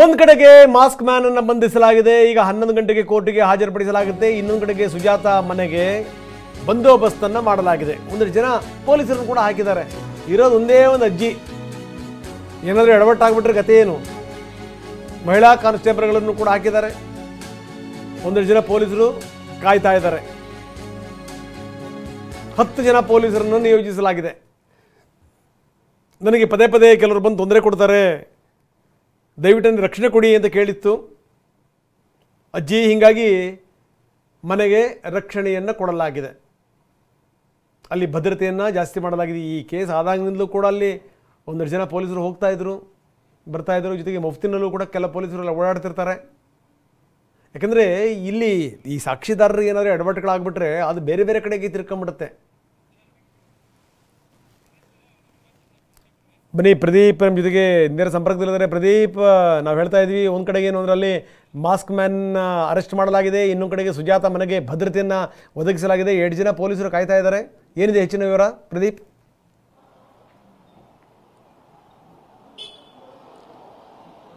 ಒಂದು ಕಡೆಗೆ mask man ಅನ್ನು ಬಂಧಿಸಲಾಗಿದೆ. ಈಗ 11 ಗಂಟೆಗೆ ಕೋರ್ಟಿಗೆ ಹಾಜರುಪಡಿಸಲಾಗುತ್ತೆ. ಇನ್ನೊಂದು ಕಡೆಗೆ ಸುಜಾತ ಮನೆಗೆ ಬಂದೋಬಸ್ತ್ ಅನ್ನು ಮಾಡಲಾಗಿದೆ. ಒಂದಷ್ಟು ಜನ ಪೊಲೀಸರನ್ನು ಕೂಡ ಹಾಕಿದ್ದಾರೆ. ಇರೋದು ಒಂದೇ ಒಂದು ಅಜ್ಜಿ. ಏನಾದರೂ ಎಡವಟ್ಟಾಗ್ಬಿಟ್ರೆ ಗತಿ ಏನು? ಮಹಿಳಾ ಕಾನ್ಸ್ಟೇಬಲ್ಗಳನ್ನು ಕೂಡ ಹಾಕಿದ್ದಾರೆ. ಒಂದಷ್ಟು ಜನ ಪೊಲೀಸರು ಕಾಯ್ತಾ ಇದ್ದಾರೆ. 10 ಜನ ಪೊಲೀಸರನ್ನು ನಿಯೋಜಿಸಲಾಗಿದೆ. ನನಗೆ ಪದೇ ಪದೇ ಕೆಲವರು ಬಂದು ತೊಂದರೆ ಕೊಡ್ತಾರೆ, ದಯವಿಟ್ಟು ರಕ್ಷಣೆ ಕೊಡಿ ಅಂತ ಕೇಳಿತ್ತು ಅಜ್ಜಿ. ಹೀಗಾಗಿ ಮನೆಗೆ ರಕ್ಷಣೆಯನ್ನು ಕೊಡಲಾಗಿದೆ. ಅಲ್ಲಿ ಭದ್ರತೆಯನ್ನು ಜಾಸ್ತಿ ಮಾಡಲಾಗಿದೆ. ಈ ಕೇಸ್ ಆದಾಗಿನಿಂದಲೂ ಕೂಡ ಅಲ್ಲಿ ಒಂದಷ್ಟು ಜನ ಪೊಲೀಸರು ಹೋಗ್ತಾಯಿದ್ರು, ಬರ್ತಾಯಿದ್ರು. ಜೊತೆಗೆ ಮಫ್ತಿನಲ್ಲೂ ಕೂಡ ಕೆಲ ಪೊಲೀಸರೆಲ್ಲ ಓಡಾಡ್ತಿರ್ತಾರೆ. ಯಾಕಂದರೆ ಇಲ್ಲಿ ಈ ಸಾಕ್ಷಿದಾರರಿಗೆ ಏನಾದರೂ ಎಡವಟ್ಟುಗಳಾಗ್ಬಿಟ್ರೆ ಅದು ಬೇರೆ ಬೇರೆ ಕಡೆಗೆ ತಿರ್ಕೊಂಬಿಡುತ್ತೆ. ಬನ್ನಿ, ಪ್ರದೀಪ್ ನಮ್ಮ ಜೊತೆಗೆ ನೇರ ಸಂಪರ್ಕದಲ್ಲಿದ್ದಾರೆ. ಪ್ರದೀಪ್, ನಾವು ಹೇಳ್ತಾ ಇದ್ವಿ, ಒಂದು ಕಡೆಗೆ ಏನು ಅಂದರೆ ಅಲ್ಲಿ ಮಾಸ್ಕ್ ಮ್ಯಾನ್ ಅರೆಸ್ಟ್ ಮಾಡಲಾಗಿದೆ, ಇನ್ನೊಂದು ಕಡೆಗೆ ಸುಜಾತ ಮನೆಗೆ ಭದ್ರತೆಯನ್ನು ಒದಗಿಸಲಾಗಿದೆ. 2 ಜನ ಪೊಲೀಸರು ಕಾಯ್ತಾ ಇದ್ದಾರೆ. ಏನಿದೆ ಹೆಚ್ಚಿನ ವಿವರ ಪ್ರದೀಪ್?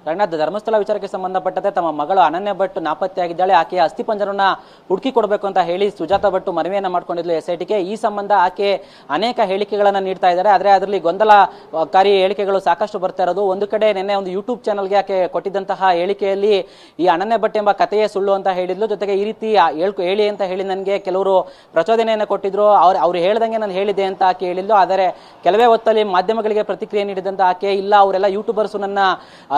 ರಂಗನಾಥ್, ಧರ್ಮಸ್ಥಳ ವಿಚಾರಕ್ಕೆ ಸಂಬಂಧಪಟ್ಟಂತೆ ತಮ್ಮ ಮಗಳು ಅನನ್ಯ ಭಟ್ ನಾಪತ್ತೆಯಾಗಿದ್ದಾಳೆ. ಆಕೆಯ ಅಸ್ಥಿಪಂಜರವನ್ನ ಹುಡುಕಿ ಕೊಡಬೇಕು ಅಂತ ಹೇಳಿ ಸುಜಾತ ಭಟ್ ಮನವಿಯನ್ನ ಮಾಡ್ಕೊಂಡಿದ್ಲು SITಗೆ. ಈ ಸಂಬಂಧ ಆಕೆ ಅನೇಕ ಹೇಳಿಕೆಗಳನ್ನ ನೀಡ್ತಾ ಇದ್ದಾರೆ. ಆದರೆ ಅದರಲ್ಲಿ ಗೊಂದಲಕಾರಿ ಹೇಳಿಕೆಗಳು ಸಾಕಷ್ಟು ಬರ್ತಾ ಇರೋದು. ಒಂದು ಕಡೆ ನಿನ್ನೆ ಒಂದು ಯೂಟ್ಯೂಬ್ ಚಾನಲ್ಗೆ ಆಕೆ ಕೊಟ್ಟಿದ್ದಂತಹ ಹೇಳಿಕೆಯಲ್ಲಿ ಈ ಅನನ್ಯ ಭಟ್ ಎಂಬ ಕಥೆಯೇ ಸುಳ್ಳು ಅಂತ ಹೇಳಿದ್ಲು. ಜೊತೆಗೆ ಈ ರೀತಿ ಹೇಳಿ ಅಂತ ಹೇಳಿ ನನಗೆ ಕೆಲವರು ಪ್ರಚೋದನೆಯನ್ನು ಕೊಟ್ಟಿದ್ರು, ಅವ್ರು ಹೇಳ್ದಂಗೆ ನಾನು ಹೇಳಿದೆ ಅಂತ ಆಕೆ ಹೇಳಿದ್ಲು. ಆದರೆ ಕೆಲವೇ ಹೊತ್ತಲ್ಲಿ ಮಾಧ್ಯಮಗಳಿಗೆ ಪ್ರತಿಕ್ರಿಯೆ ನೀಡಿದಂತ ಆಕೆ, ಇಲ್ಲ ಅವರೆಲ್ಲ ಯೂಟ್ಯೂಬರ್ಸ್ ನನ್ನ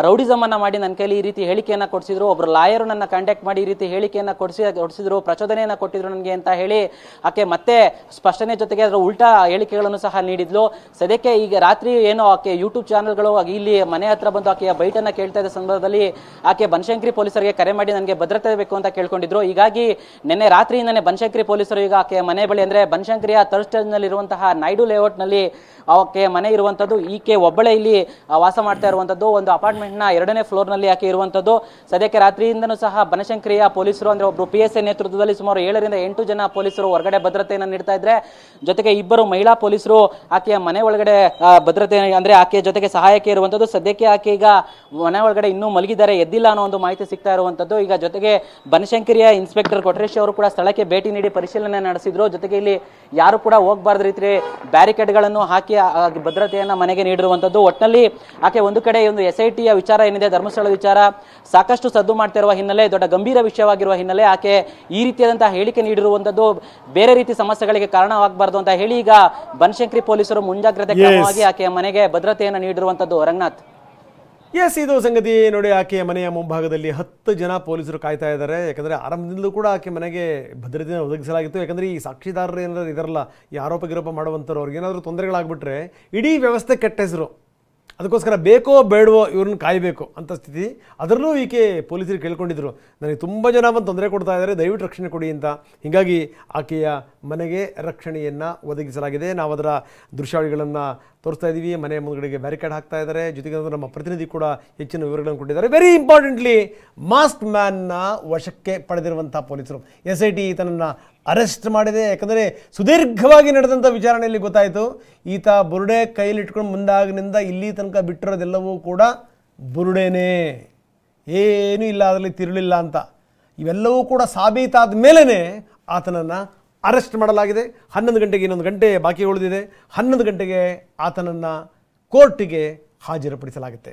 ರೌಡಿಸಮ್ ಮಾಡಿ ನನ್ನ ಕೈಲಿ ಈ ರೀತಿ ಹೇಳಿಕೆಯನ್ನ ಕೊಡಿಸಿದ್ರು, ಒಬ್ರು ಲಾಯರ್ ನನ್ನ ಕಾಂಟ್ಯಾಕ್ಟ್ ಮಾಡಿ ಈ ರೀತಿ ಹೇಳಿಕೆಯನ್ನ ಕೊಡಿಸಿದ್ರು, ಪ್ರಚೋದನೆಯನ್ನ ಕೊಟ್ಟಿದ್ರು ನನಗೆ ಅಂತ ಹೇಳಿ ಆಕೆ ಮತ್ತೆ ಸ್ಪಷ್ಟನೆ ಜೊತೆಗೆ ಅದರ ಉಲ್ಟಾ ಹೇಳಿಕೆಗಳನ್ನು ಸಹ ನೀಡಿದ್ಲು. ಸದ್ಯಕ್ಕೆ ಈಗ ರಾತ್ರಿ ಏನೋ ಆಕೆ ಯೂಟ್ಯೂಬ್ ಚಾನೆಲ್ಗಳು ಇಲ್ಲಿ ಮನೆ ಹತ್ರ ಬಂದು ಆಕೆಯ ಬೈಟನ್ನ ಕೇಳ್ತಾ ಇದ್ದ ಸಂದರ್ಭದಲ್ಲಿ ಆಕೆ ಬನಶಂಕರಿ ಪೊಲೀಸರಿಗೆ ಕರೆ ಮಾಡಿ ನನಗೆ ಭದ್ರತೆ ಬೇಕು ಅಂತ ಕೇಳ್ಕೊಂಡಿದ್ರು. ಹೀಗಾಗಿ ನಿನ್ನೆ ರಾತ್ರಿಯಿಂದನೇ ಬನಶಂಕರಿ ಪೊಲೀಸರು ಈಗ ಆಕೆಯ ಮನೆ ಬಳಿ, ಅಂದ್ರೆ ಬನಶಂಕರಿಯ ಥರ್ಡ್ ಸ್ಟೇಜ್ ನಲ್ಲಿ ಇರುವಂತಹ ನಾಯ್ಡು ಲೇಔಟ್ ನಲ್ಲಿ ಆಕೆ ಮನೆ ಇರುವಂತದ್ದು. ಈಕೆ ಒಬ್ಬಳೇ ಇಲ್ಲಿ ವಾಸ ಮಾಡ್ತಾ ಇರುವಂತದ್ದು. ಒಂದು ಅಪಾರ್ಟ್ಮೆಂಟ್ ನ 2ನೇ ಫ್ಲೋರ್ ನಲ್ಲಿ ಆಕೆ ಇರುವಂತದ್ದು. ಸದ್ಯಕ್ಕೆ ರಾತ್ರಿಯಿಂದನೂ ಸಹ ಬನಶಂಕರಿಯ ಪೊಲೀಸರು, ಅಂದ್ರೆ ಒಬ್ರು PSI ನೇತೃತ್ವದಲ್ಲಿ ಸುಮಾರು 7 ರಿಂದ 8 ಜನ ಪೊಲೀಸರು ಹೊರಗಡೆ ಭದ್ರತೆಯನ್ನು ನೀಡ್ತಾ ಇದ್ರೆ, ಜೊತೆಗೆ 2 ಮಹಿಳಾ ಪೊಲೀಸರು ಆಕೆಯ ಮನೆ ಒಳಗಡೆ ಭದ್ರತೆ, ಅಂದ್ರೆ ಆಕೆಯ ಜೊತೆಗೆ ಸಹಾಯಕ್ಕೆ ಇರುವಂತದ್ದು. ಸದ್ಯಕ್ಕೆ ಆಕೆ ಈಗ ಮನೆ ಒಳಗಡೆ ಇನ್ನೂ ಮಲಗಿದ್ದಾರೆ, ಎದ್ದಿಲ್ಲ ಅನ್ನೋ ಒಂದು ಮಾಹಿತಿ ಸಿಗ್ತಾ ಇರುವಂತದ್ದು. ಈಗ ಜೊತೆಗೆ ಬನಶಂಕರಿಯ ಇನ್ಸ್ಪೆಕ್ಟರ್ ಕೊಟ್ರೇಶ್ ಅವರು ಕೂಡ ಸ್ಥಳಕ್ಕೆ ಭೇಟಿ ನೀಡಿ ಪರಿಶೀಲನೆ ನಡೆಸಿದ್ರು. ಜೊತೆಗೆ ಇಲ್ಲಿ ಯಾರು ಕೂಡ ಹೋಗಬಾರ್ದು ರೀತಿ ಬ್ಯಾರಿಕೇಡ್ಗಳನ್ನು ಹಾಕಿ ಭದ್ರತೆಯನ್ನ ಮನೆಗೆ ನೀಡಿರುವಂತದ್ದು. ಒಟ್ಟಿನಲ್ಲಿ ಆಕೆ ಒಂದು ಕಡೆ ಒಂದು SITಯ ವಿಚಾರ ಏನಿದೆ, ಧರ್ಮಸ್ಥಳ ವಿಚಾರ ಸಾಕಷ್ಟು ಸದ್ದು ಮಾಡ್ತಾ ಇರುವ ಹಿನ್ನೆಲೆ, ದೊಡ್ಡ ಗಂಭೀರ ವಿಷಯವಾಗಿರುವ ಹಿನ್ನೆಲೆ ಆಕೆ ಈ ರೀತಿಯಾದಂತಹ ಹೇಳಿಕೆ ನೀಡಿರುವಂತದ್ದು ಬೇರೆ ರೀತಿ ಸಮಸ್ಯೆಗಳಿಗೆ ಕಾರಣವಾಗಬಾರದು ಅಂತ ಹೇಳಿ ಈಗ ಬನಶಂಕರಿ ಪೊಲೀಸರು ಮುಂಜಾಗ್ರತೆ ಕ್ರಮವಾಗಿ ಆಕೆಯ ಮನೆಗೆ ಭದ್ರತೆಯನ್ನು ನೀಡಿರುವಂತದ್ದು. ರಂಗನಾಥ್, ಇದು ಸಂಗತಿ ನೋಡಿ. ಆಕೆಯ ಮನೆಯ ಮುಂಭಾಗದಲ್ಲಿ 10 ಜನ ಪೊಲೀಸರು ಕಾಯ್ತಾ ಇದ್ದಾರೆ. ಯಾಕಂದರೆ ಆರಂಭದಿಂದಲೂ ಕೂಡ ಆಕೆ ಮನೆಗೆ ಭದ್ರತೆಯನ್ನು ಒದಗಿಸಲಾಗಿತ್ತು. ಯಾಕಂದರೆ ಈ ಸಾಕ್ಷಿದಾರರು ಏನಾದರೂ ಇದರಲ್ಲ, ಈ ಆರೋಪ ಮಾಡುವಂಥವ್ರು, ಅವ್ರಿಗೇನಾದರೂ ತೊಂದರೆಗಳಾಗ್ಬಿಟ್ರೆ ಇಡೀ ವ್ಯವಸ್ಥೆ ಕೆಟ್ಟ ಹೆಸರು. ಅದಕ್ಕೋಸ್ಕರ ಬೇಕೋ ಬೇಡವೋ ಇವ್ರನ್ನ ಕಾಯಬೇಕು ಅಂತ ಸ್ಥಿತಿ. ಅದರಲ್ಲೂ ಈಕೆ ಪೊಲೀಸರು ಕೇಳ್ಕೊಂಡಿದ್ರು, ನನಗೆ ತುಂಬ ಜನ ಬಂದು ತೊಂದರೆ ಕೊಡ್ತಾ ಇದ್ದಾರೆ, ದಯವಿಟ್ಟು ರಕ್ಷಣೆ ಕೊಡಿ ಅಂತ. ಹೀಗಾಗಿ ಆಕೆಯ ಮನೆಗೆ ರಕ್ಷಣೆಯನ್ನು ಒದಗಿಸಲಾಗಿದೆ. ನಾವು ಅದರ ದೃಶ್ಯಾವಳಿಗಳನ್ನು ತೋರಿಸ್ತಾ ಇದ್ದೀವಿ. ಮನೆ ಮುಂದುಗಡೆಗೆ ಬ್ಯಾರಿಕೇಡ್ ಹಾಕ್ತಾ ಇದ್ದಾರೆ. ಜೊತೆಗೆ ನಮ್ಮ ಪ್ರತಿನಿಧಿ ಕೂಡ ಹೆಚ್ಚಿನ ವಿವರಗಳನ್ನು ಕೊಟ್ಟಿದ್ದಾರೆ. ವೆರಿ ಇಂಪಾರ್ಟೆಂಟ್ಲಿ, ಮಾಸ್ಕ್ ಮ್ಯಾನ್ನ ವಶಕ್ಕೆ ಪಡೆದಿರುವಂಥ ಪೊಲೀಸರು SIT ಈತನನ್ನು ಅರೆಸ್ಟ್ ಮಾಡಿದೆ. ಯಾಕಂದರೆ ಸುದೀರ್ಘವಾಗಿ ನಡೆದಂಥ ವಿಚಾರಣೆಯಲ್ಲಿ ಗೊತ್ತಾಯಿತು, ಈತ ಬುರುಡೆ ಕೈಲಿಟ್ಕೊಂಡು ಮುಂದಾಗಿನಿಂದ ಇಲ್ಲಿ ತನಕ ಬಿಟ್ಟಿರೋದೆಲ್ಲವೂ ಕೂಡ ಬುರುಡೆನೇ, ಏನೂ ಇಲ್ಲ ಅದರಲ್ಲಿ ತಿರುಳಿಲ್ಲ ಅಂತ. ಇವೆಲ್ಲವೂ ಕೂಡ ಸಾಬೀತಾದ ಮೇಲೇ ಆತನನ್ನು ಅರೆಸ್ಟ್ ಮಾಡಲಾಗಿದೆ. 11 ಗಂಟೆಗೆ ಇನ್ನೊಂದು ಗಂಟೆ ಬಾಕಿ ಉಳಿದಿದೆ. 11 ಗಂಟೆಗೆ ಆತನನ್ನು ಕೋರ್ಟಿಗೆ ಹಾಜರುಪಡಿಸಲಾಗುತ್ತೆ.